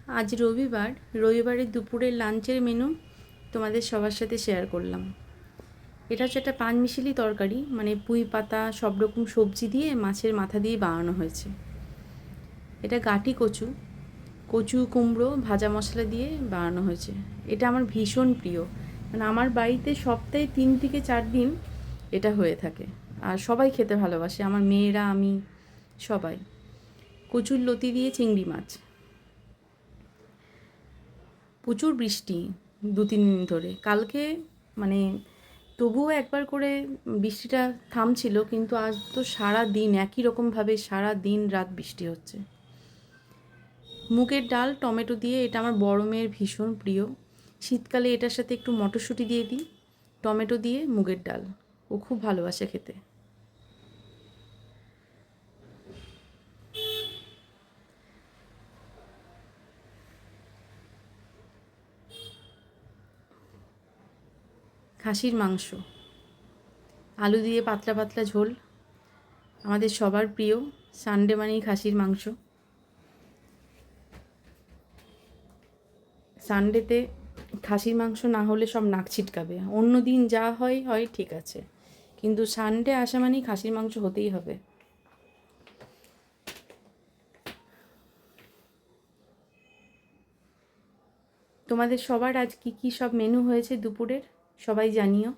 আজ রবিবার, রবিবারের দুপুরের লাঞ্চের মেনু তোমাদের সবার সাথে শেয়ার করলাম। এটা হচ্ছে একটা পাঁচমিশালি তরকারি, মানে পুঁই পাতা সব রকম সবজি দিয়ে মাছের মাথা দিয়ে বানানো হয়েছে। এটা গাঁটি কচু, কচু কুমড়ো ভাজা মশলা দিয়ে বানানো হয়েছে। এটা আমার ভীষণ প্রিয়, মানে আমার বাড়িতে সপ্তাহে 3 থেকে 4 দিন এটা হয়ে থাকে। আর সবাই খেতে ভালোবাসে, আমার মেয়েরা, আমি, সবাই। কচুর লতি দিয়ে চিংড়ি মাছ। প্রচুর বৃষ্টি 2-3 দিন ধরে। কালকে মানে তবুও একবার করে বৃষ্টিটা থামছিল, কিন্তু আজ তো সারা দিন একই রকমভাবে সারা দিন রাত বৃষ্টি হচ্ছে। মুগের ডাল টমেটো দিয়ে, এটা আমার বড় মেয়ের ভীষণ প্রিয়। শীতকালে এটার সাথে একটু মটরশুঁটি দিয়ে দিই, টমেটো দিয়ে মুগের ডাল, ও খুব ভালোবাসে খেতে। খাসির মাংস, আলু দিয়ে পাতলা পাতলা ঝোল, আমাদের সবার প্রিয়। সানডে মানেই খাসির মাংস। সানডেতে খাসির মাংস না হলে সব নাক ছিটকাবে। অন্য দিন যা হয় হয় ঠিক আছে, কিন্তু সানডে আসা মানেই খাসির মাংস হতেই হবে। তোমাদের সবার আজ কী কী সব মেনু হয়েছে দুপুরের সবাই জানিও।